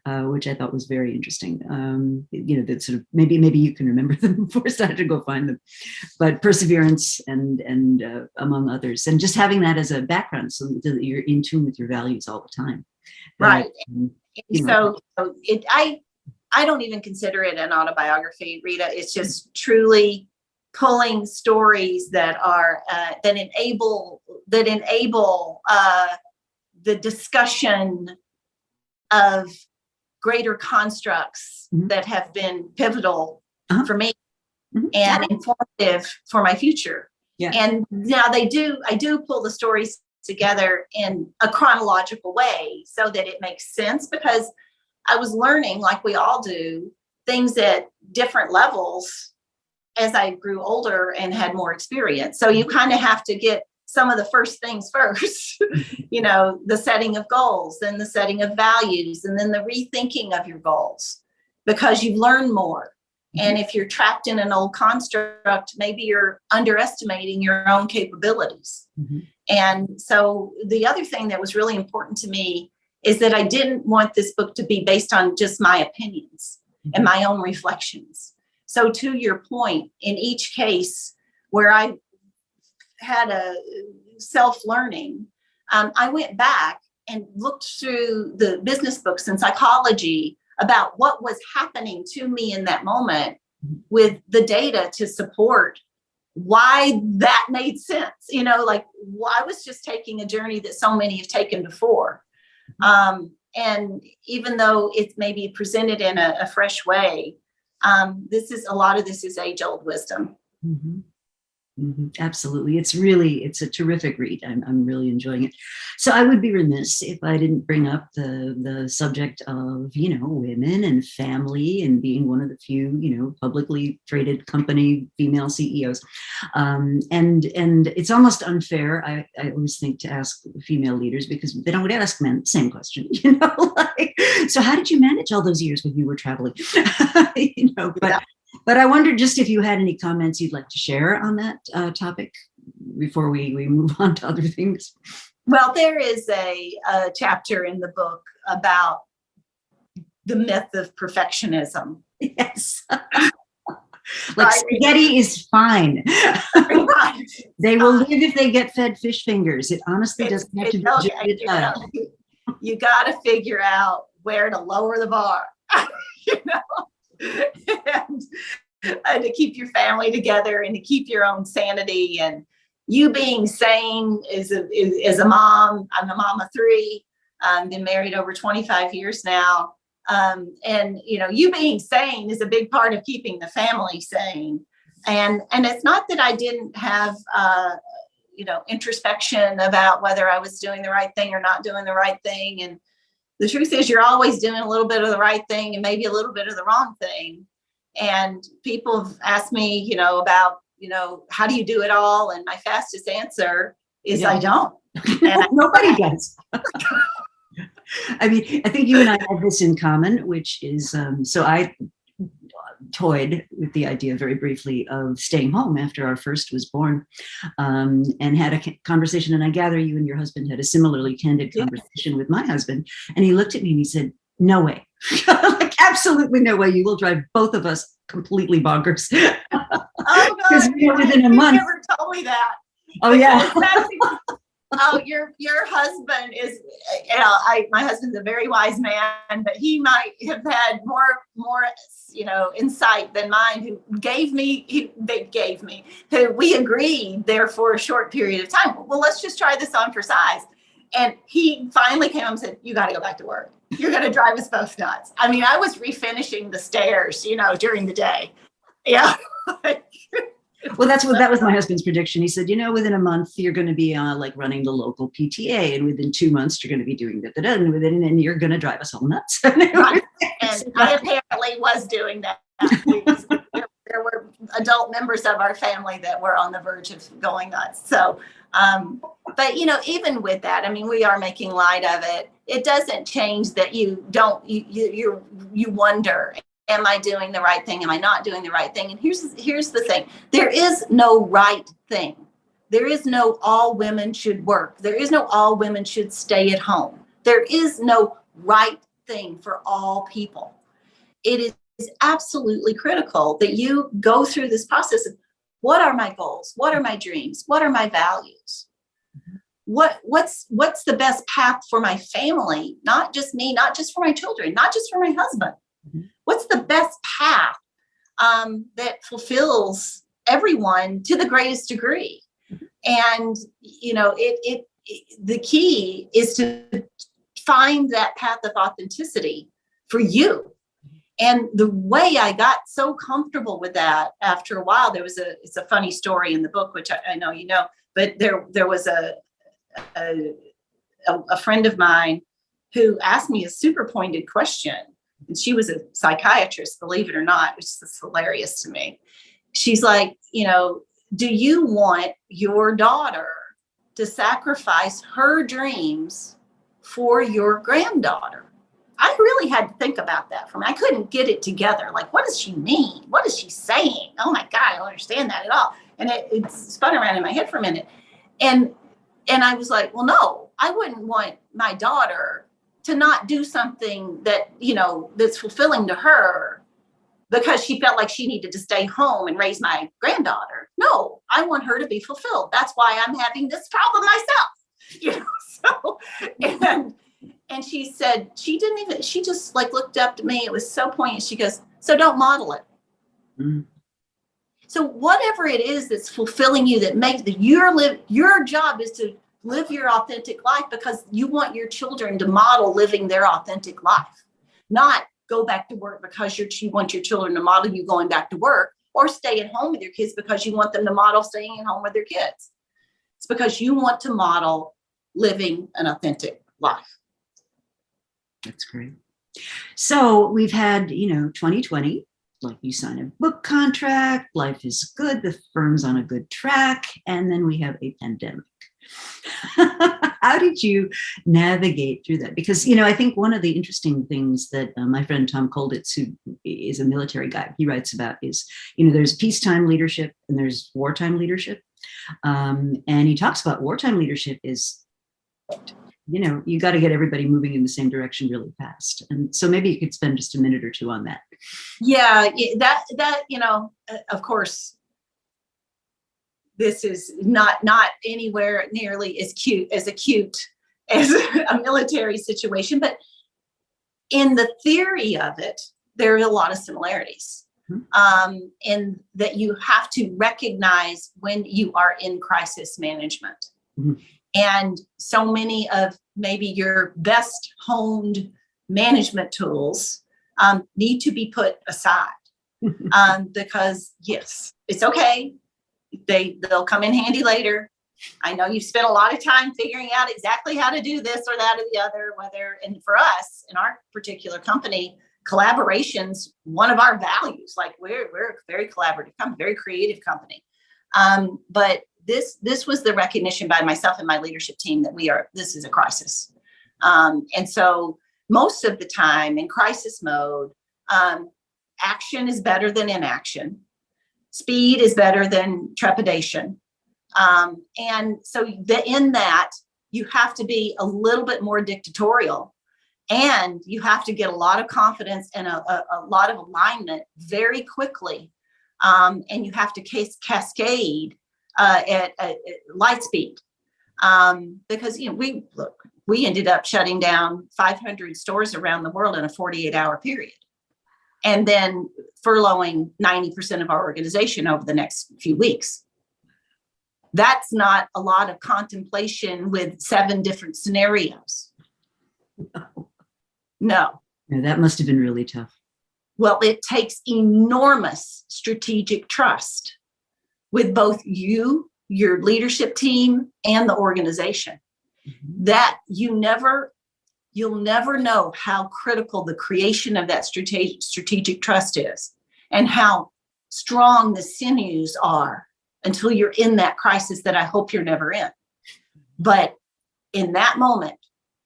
which I thought was very interesting. That sort of, maybe you can remember them before I started to go find them, but perseverance and among others, and just having that as a background so that you're in tune with your values all the time. Right. So I don't even consider it an autobiography, Rita. It's just truly pulling stories that are that enable the discussion of greater constructs that have been pivotal for me and informative for my future. Yeah. And now I do pull the stories together in a chronological way so that it makes sense, because I was learning, like we all do, things at different levels as I grew older and had more experience. So you kind of have to get some of the first things first, the setting of goals, then the setting of values, and then the rethinking of your goals, because you've learned more. And if you're trapped in an old construct, maybe you're underestimating your own capabilities. And so the other thing that was really important to me is that I didn't want this book to be based on just my opinions and my own reflections. So to your point, in each case where I had a self-learning, I went back and looked through the business books and psychology about what was happening to me in that moment, with the data to support why that made sense. Like, I was just taking a journey that so many have taken before. And even though it's maybe presented in a fresh way, a lot of this is age-old wisdom. Absolutely. It's a terrific read. I'm really enjoying it. So I would be remiss if I didn't bring up the subject of, women and family, and being one of the few, publicly traded company female CEOs. And it's almost unfair, I always think, to ask female leaders, because they don't ask men the same question, so how did you manage all those years when you were traveling? But I wondered just if you had any comments you'd like to share on that topic before we move on to other things. Well, there is a chapter in the book about the myth of perfectionism. Yes. Like, spaghetti is fine. Right. They will live if they get fed fish fingers. It honestly doesn't have to be just a child. You got to figure out where to lower the bar, and to keep your family together and to keep your own sanity. And you being sane as a mom. I'm a mom of 3. Been married over 25 years now. And you being sane is a big part of keeping the family sane. And it's not that I didn't have introspection about whether I was doing the right thing or not doing the right thing. And the truth is, you're always doing a little bit of the right thing and maybe a little bit of the wrong thing. And people have asked me, about how do you do it all? And my fastest answer is Yeah. I don't. And Nobody does. I mean, I think you and I have this in common, which is, so I toyed with the idea very briefly of staying home after our first was born, and had a conversation. And I gather you and your husband had a similarly candid conversation with my husband. And he looked at me and he said, no way. Like, absolutely no way. You will drive both of us completely bonkers. oh God, within a you month. never told me that. Oh yeah. Oh, your husband is, my husband's a very wise man, but he might have had more, insight than mine. Who we agreed there for a short period of time. Well, let's just try this on for size. And he finally came home and said, you got to go back to work. You're going to drive us both nuts. I mean, I was refinishing the stairs, during the day. Yeah. Well, that was my husband's prediction. He said, within a month, you're going to be like running the local PTA. And within 2 months, you're going to be doing that. And you're going to drive us all nuts. Right. And I apparently was doing that. There were adult members of our family that were on the verge of going nuts. So, but even with that, I mean, we are making light of it. It doesn't change that you wonder, am I doing the right thing? Am I not doing the right thing? And here's the thing. There is no right thing. There is no all women should work. There is no all women should stay at home. There is no right thing for all people. It is absolutely critical that you go through this process of what are my goals? What are my dreams? What are my values? What's the best path for my family? Not just me, not just for my children, not just for my husband. What's the best path that fulfills everyone to the greatest degree? And the key is to find that path of authenticity for you. And the way I got so comfortable with that after a while, it's a funny story in the book, which I know but there was a friend of mine who asked me a super pointed question. And she was a psychiatrist, believe it or not, which is hilarious to me. She's like, do you want your daughter to sacrifice her dreams for your granddaughter? I really had to think about that for me. I couldn't get it together. Like, what does she mean? What is she saying? Oh my God, I don't understand that at all. And it spun around in my head for a minute. And I was like, well, no, I wouldn't want my daughter to not do something that, that's fulfilling to her because she felt like she needed to stay home and raise my granddaughter. No, I want her to be fulfilled. That's why I'm having this problem myself. And she said, she just like looked up to me. It was so poignant. She goes, so don't model it. Mm. So whatever it is that's fulfilling you, that makes your job is to live your authentic life because you want your children to model living their authentic life, not go back to work because you want your children to model you going back to work, or stay at home with your kids because you want them to model staying at home with their kids. It's because you want to model living an authentic life. That's great. So we've had, 2020, like you sign a book contract, life is good, the firm's on a good track, and then we have a pandemic. How did you navigate through that? Because, I think one of the interesting things that my friend Tom Kolditz, who is a military guy, he writes about is, there's peacetime leadership and there's wartime leadership. And he talks about wartime leadership is, you got to get everybody moving in the same direction really fast. And so maybe you could spend just a minute or two on that. Yeah, that of course, this is not anywhere nearly as acute as a military situation, but in the theory of it, there are a lot of similarities. Mm-hmm. And that you have to recognize when you are in crisis management. Mm-hmm. And so many of maybe your best honed management tools need to be put aside because yes, it's okay. They'll come in handy later. I know you've spent a lot of time figuring out exactly how to do this or that or the other, and for us in our particular company, collaboration's one of our values. Like we're a very collaborative company, very creative company. But this was the recognition by myself and my leadership team that this is a crisis. And so most of the time in crisis mode, action is better than inaction. Speed is better than trepidation. And so in that, you have to be a little bit more dictatorial, and you have to get a lot of confidence and a lot of alignment very quickly. And you have to cascade at light speed. Because, we ended up shutting down 500 stores around the world in a 48-hour period, and then furloughing 90% of our organization over the next few weeks. That's not a lot of contemplation with 7 different scenarios. No. Yeah, that must have been really tough. Well, it takes enormous strategic trust with both you, your leadership team, and the organization. Mm-hmm. That you'll never know how critical the creation of that strategic trust is, and how strong the sinews are until you're in that crisis that I hope you're never in. But in that moment,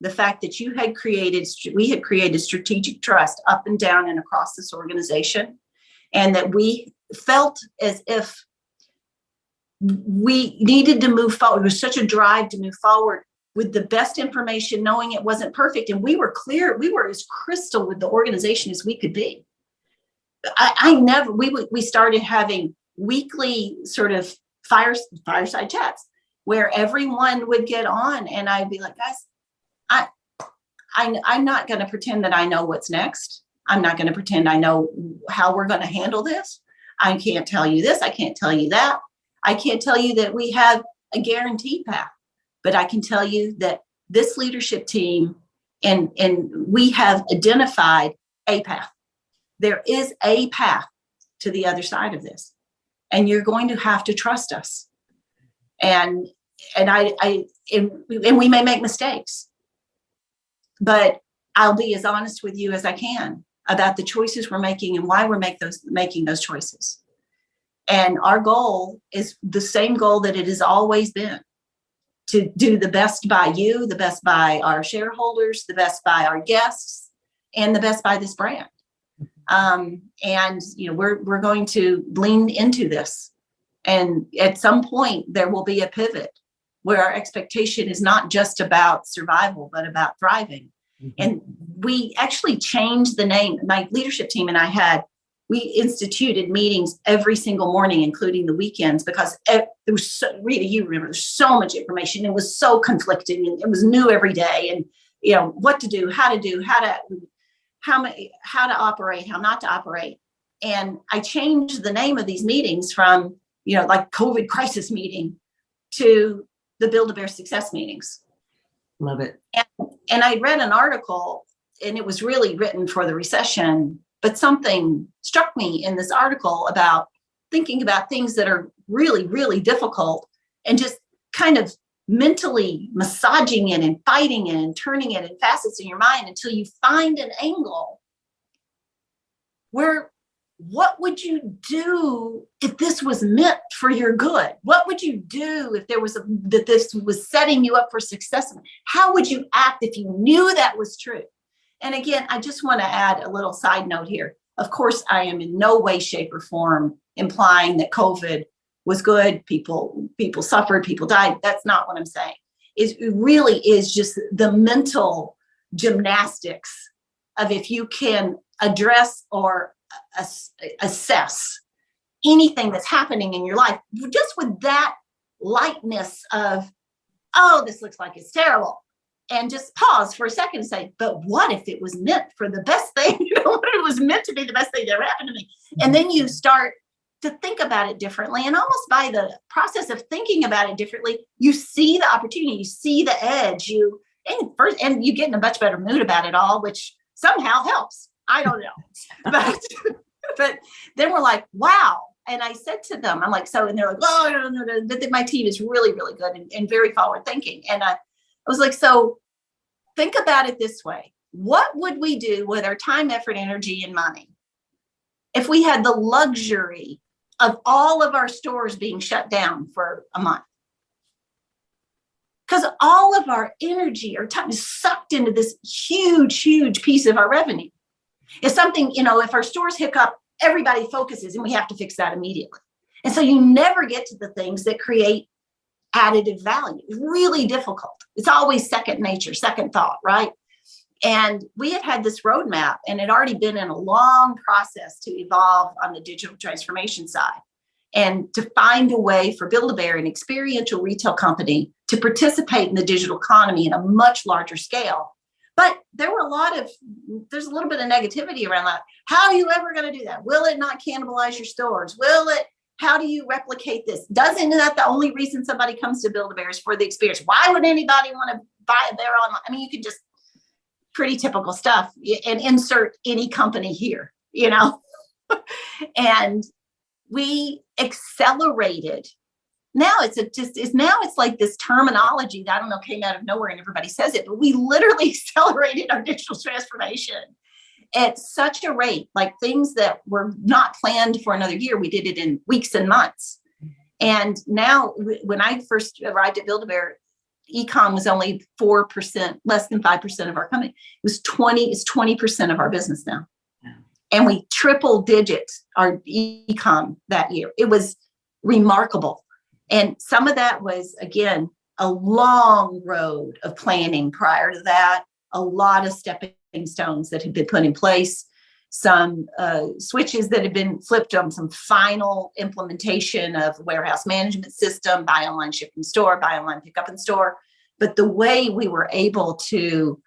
the fact that we had created strategic trust up and down and across this organization, and that we felt as if we needed to move forward. It was such a drive to move forward with the best information, knowing it wasn't perfect. And we were clear, we were as crystal with the organization as we could be. We started having weekly sort of fireside chats where everyone would get on, and I'd be like, guys, I'm not going to pretend that I know what's next. I'm not going to pretend I know how we're going to handle this. I can't tell you this. I can't tell you that. I can't tell you that we have a guaranteed path, but I can tell you that this leadership team and we have identified a path. There is a path to the other side of this, and you're going to have to trust us. And we may make mistakes, but I'll be as honest with you as I can about the choices we're making and why we're making those choices. And our goal is the same goal that it has always been: to do the best by you, the best by our shareholders, the best by our guests, and the best by this brand. And we're going to lean into this. And at some point, there will be a pivot where our expectation is not just about survival, but about thriving. Mm-hmm. And we actually changed the name. My leadership team and we instituted meetings every single morning, including the weekends, because there was Rita, you remember, there's so much information. It was so conflicting, and it was new every day. And what to do, how to operate, how not to operate. And I changed the name of these meetings from like COVID crisis meeting to the Build a Bear Success meetings. Love it. And I read an article, and it was really written for the recession, but something struck me in this article about thinking about things that are really, really difficult, and just kind of mentally massaging it and fighting it and turning it in facets in your mind until you find an angle where, what would you do if this was meant for your good? What would you do if that this was setting you up for success? How would you act if you knew that was true? And again, I just want to add a little side note here. Of course, I am in no way, shape, or form implying that COVID was good. People suffered, people died. That's not what I'm saying. It really is just the mental gymnastics of, if you can address or assess anything that's happening in your life, just with that lightness of, oh, this looks like it's terrible. And just pause for a second and say, but what if it was meant for the best thing? What if it was meant to be the best thing that ever happened to me? And then you start to think about it differently. And almost by the process of thinking about it differently, you see the opportunity, you see the edge, and you get in a much better mood about it all, which somehow helps. I don't know. But then we're like, wow. And I said to them, I'm like, so, and they're like, oh, no. My team is really, really good and very forward thinking. And I was like, so think about it this way. What would we do with our time, effort, energy, and money if we had the luxury of all of our stores being shut down for a month. Because all of our energy or time is sucked into this huge, huge piece of our revenue. If something, if our stores hiccup, everybody focuses and we have to fix that immediately. And so you never get to the things that create additive value. It's really difficult. It's always second nature, second thought, right? And we had this roadmap and had already been in a long process to evolve on the digital transformation side and to find a way for Build-A-Bear, an experiential retail company, to participate in the digital economy in a much larger scale. But there's a little bit of negativity around that. How are you ever going to do that? Will it not cannibalize your stores? How do you replicate this? Isn't that the only reason somebody comes to Build-A-Bear is for the experience? Why would anybody want to buy a bear online? I mean, you can just pretty typical stuff and insert any company here, and we accelerated. Now it's like this terminology that I don't know came out of nowhere and everybody says it, but we literally accelerated our digital transformation at such a rate, like things that were not planned for another year, we did it in weeks and months. And now when I first arrived at Build-A-Bear, e-com was only 4%, less than 5% of our company. It's 20% of our business now. Yeah. And we triple digits our e-com that year. It was remarkable. And some of that was, again, a long road of planning prior to that, a lot of stepping stones that had been put in place, some switches that had been flipped on some final implementation of warehouse management system, buy online, ship in store, buy online, pick up in store. But the way we were able to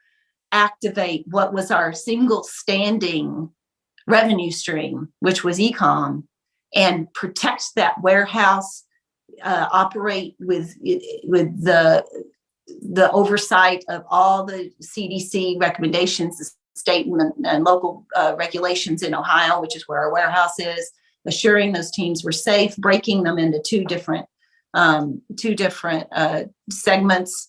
activate what was our single standing revenue stream, which was e-com, and protect that warehouse, operate with the oversight of all the CDC recommendations, the state and local regulations in Ohio, which is where our warehouse is, assuring those teams were safe, breaking them into two different segments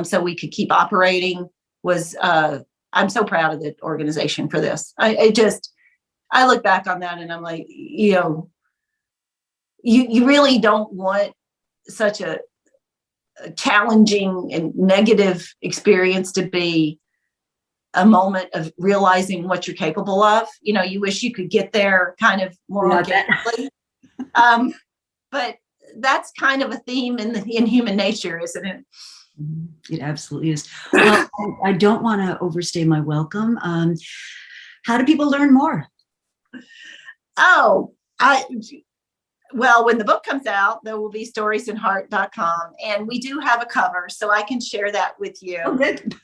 so we could keep operating was, I'm so proud of the organization for this. I look back on that and I'm like, you really don't want such a challenging and negative experience to be a moment of realizing what you're capable of. You wish you could get there kind of more organically. But that's kind of a theme in human nature, isn't it? It absolutely is. Well, I don't want to overstay my welcome. How do people learn more? Well, when the book comes out, there will be storiesinheart.com, and we do have a cover, so I can share that with you. Oh, good.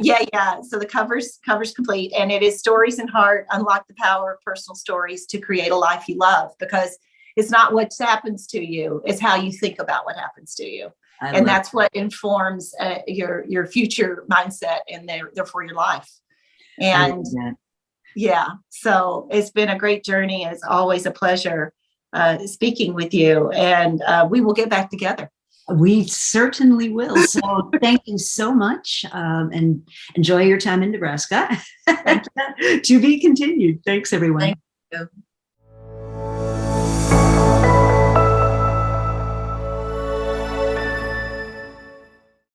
Yeah. So the cover's complete, and it is Stories in Heart, Unlock the Power of Personal Stories to Create a Life You Love, because it's not what happens to you, it's how you think about what happens to you. And that's what informs your future mindset and therefore your life. And yeah, so it's been a great journey. It's always a pleasure speaking with you, and we will get back together. We certainly will. So thank you so much, and enjoy your time in Nebraska. To be continued. Thanks, everyone. Thank you.